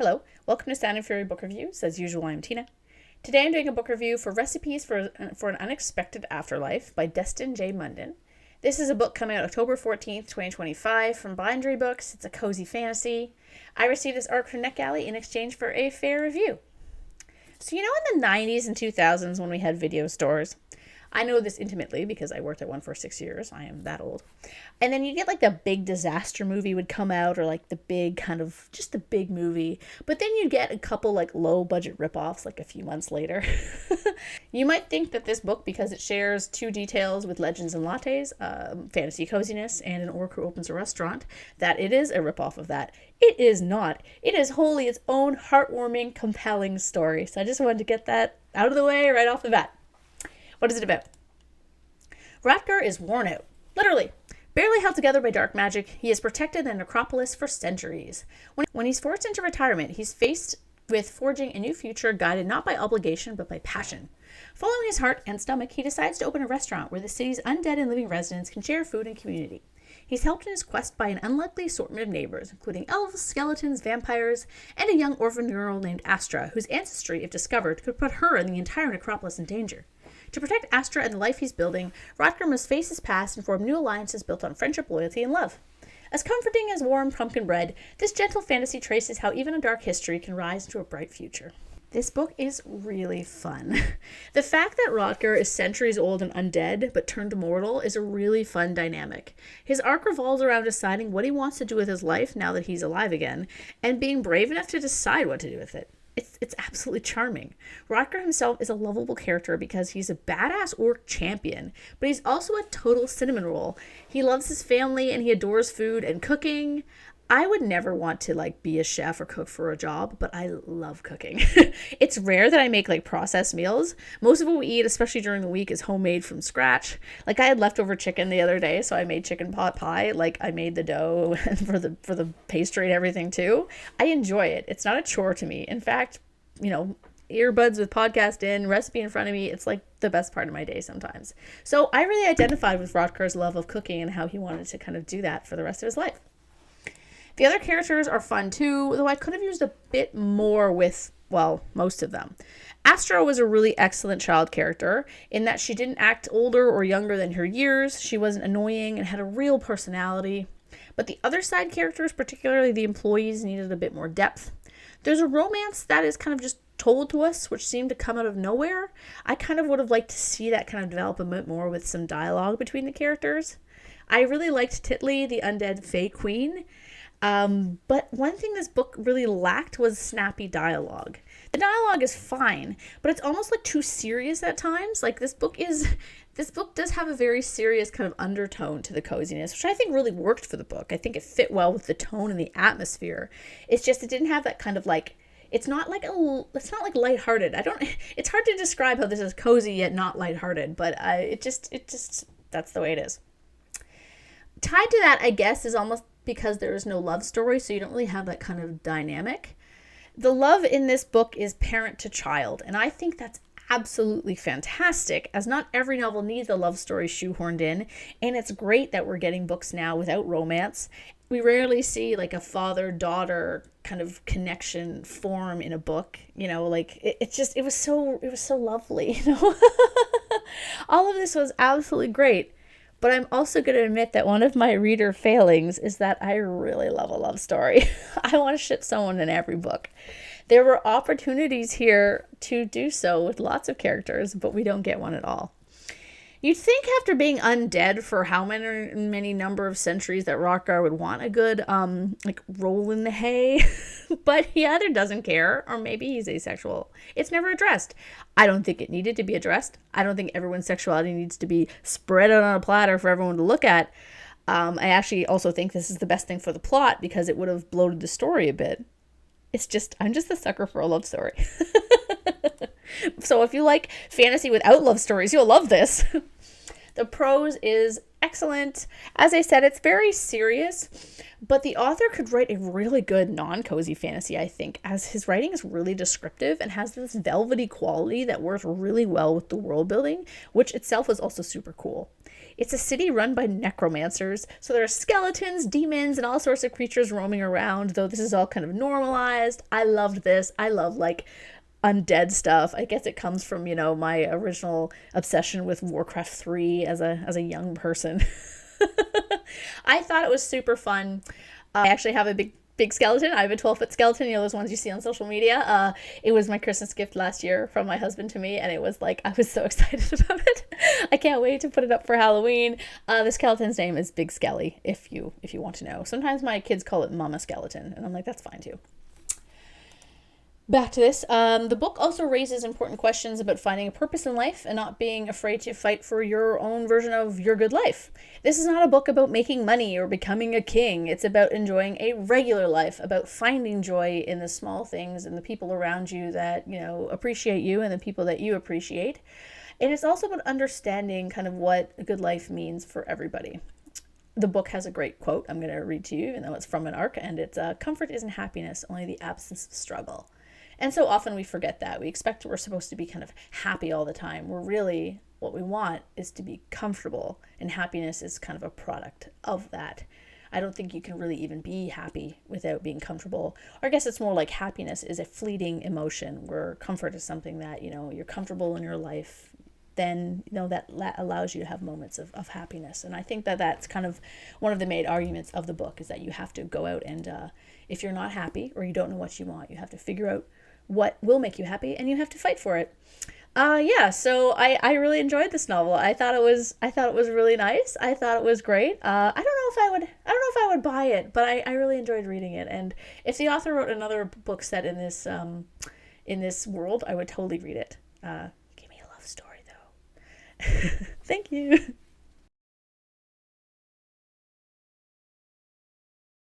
Hello, welcome to Sound and Fury Book Reviews. As usual, I'm Tina. Today I'm doing a book review for Recipes for an Unexpected Afterlife by Deston J. Munden. This is a book coming out October 14th, 2025 from Bindery Books. It's a cozy fantasy. I received this arc from NetGalley in exchange for a fair review. So in the 90s and 2000s when we had video stores, I know this intimately because I worked at one for 6 years. I am that old. And then you get the big disaster movie would come out, or the big just the big movie. But then you get a couple low budget ripoffs a few months later. You might think that this book, because it shares two details with Legends and Lattes, fantasy coziness, and an orc who opens a restaurant, that it is a ripoff of that. It is not. It is wholly its own heartwarming, compelling story. So I just wanted to get that out of the way right off the bat. What is it about? Rutger is worn out. Literally. Barely held together by dark magic, he has protected the necropolis for centuries. When he's forced into retirement, he's faced with forging a new future guided not by obligation, but by passion. Following his heart and stomach, he decides to open a restaurant where the city's undead and living residents can share food and community. He's helped in his quest by an unlikely assortment of neighbors, including elves, skeletons, vampires, and a young orphan girl named Astra, whose ancestry, if discovered, could put her and the entire necropolis in danger. To protect Astra and the life he's building, Rutger must face his past and form new alliances built on friendship, loyalty, and love. As comforting as warm pumpkin bread, this gentle fantasy traces how even a dark history can rise into a bright future. This book is really fun. The fact that Rutger is centuries old and undead, but turned immortal, is a really fun dynamic. His arc revolves around deciding what he wants to do with his life now that he's alive again, and being brave enough to decide what to do with it. It's absolutely charming. Rutger himself is a lovable character because he's a badass orc champion, but he's also a total cinnamon roll. He loves his family and he adores food and cooking. I would never want to be a chef or cook for a job, but I love cooking. It's rare that I make processed meals. Most of what we eat, especially during the week, is homemade from scratch. I had leftover chicken the other day, so I made chicken pot pie. I made the dough for the pastry and everything too. I enjoy it. It's not a chore to me. In fact, earbuds with podcast in, recipe in front of me, it's the best part of my day sometimes. So I really identified with Rutger's love of cooking and how he wanted to kind of do that for the rest of his life. The other characters are fun too, though I could have used a bit more with, most of them. Astra was a really excellent child character in that she didn't act older or younger than her years. She wasn't annoying and had a real personality. But the other side characters, particularly the employees, needed a bit more depth. There's a romance that is kind of just told to us, which seemed to come out of nowhere. I kind of would have liked to see that kind of develop a bit more with some dialogue between the characters. I really liked Titley, the undead Fey Queen. But one thing this book really lacked was snappy dialogue. The dialogue is fine, but it's almost too serious at times. This book does have a very serious kind of undertone to the coziness, which I think really worked for the book. I think it fit well with the tone and the atmosphere. It's just, it didn't have that kind of it's not lighthearted. It's hard to describe how this is cozy yet not lighthearted, but it just, that's the way it is. Tied to that, I guess, is almost because there is no love story, so you don't really have that kind of dynamic. The love in this book is parent to child, and I think that's absolutely fantastic, as not every novel needs a love story shoehorned in, and it's great that we're getting books now without romance. We rarely see a father-daughter kind of connection form in a book, it was so lovely, All of this was absolutely great. But I'm also going to admit that one of my reader failings is that I really love a love story. I want to ship someone in every book. There were opportunities here to do so with lots of characters, but we don't get one at all. You'd think after being undead for how many number of centuries that Rutger would want a good, roll in the hay, but he either doesn't care or maybe he's asexual. It's never addressed. I don't think it needed to be addressed. I don't think everyone's sexuality needs to be spread out on a platter for everyone to look at. I actually also think this is the best thing for the plot because it would have bloated the story a bit. I'm just a sucker for a love story. So if you like fantasy without love stories, you'll love this. The prose is excellent. As I said, it's very serious, but the author could write a really good non-cozy fantasy, I think, as his writing is really descriptive and has this velvety quality that works really well with the world building, which itself is also super cool. It's a city run by necromancers, so there are skeletons, demons, and all sorts of creatures roaming around, though this is all kind of normalized. I loved this. I love, like, undead stuff. I guess it comes from, my original obsession with Warcraft 3 as a young person. I thought it was super fun. I actually have a big skeleton. I have a 12-foot skeleton, those ones you see on social media. It was my Christmas gift last year from my husband to me, and it was like, I was so excited about it. I can't wait to put it up for Halloween. The skeleton's name is Big Skelly, if you want to know. Sometimes my kids call it Mama Skeleton, and I'm like, that's fine too. Back to this. The book also raises important questions about finding a purpose in life and not being afraid to fight for your own version of your good life. This is not a book about making money or becoming a king. It's about enjoying a regular life, about finding joy in the small things and the people around you that, appreciate you and the people that you appreciate. And it's also about understanding kind of what a good life means for everybody. The book has a great quote I'm going to read to you, even though it's from an ARC, and it's, "Comfort isn't happiness, only the absence of struggle." And so often we forget that. We expect we're supposed to be kind of happy all the time. We're really, what we want is to be comfortable, and happiness is kind of a product of that. I don't think you can really even be happy without being comfortable. Or I guess it's more like happiness is a fleeting emotion, where comfort is something that, you're comfortable in your life, then, that allows you to have moments of happiness. And I think that that's kind of one of the main arguments of the book, is that you have to go out and if you're not happy or you don't know what you want, you have to figure out what will make you happy, and you have to fight for it. So I really enjoyed this novel. I thought it was really nice. I thought it was great. I don't know if I would buy it, but I really enjoyed reading it. And if the author wrote another book set in this world, I would totally read it. Give me a love story though. Thank you.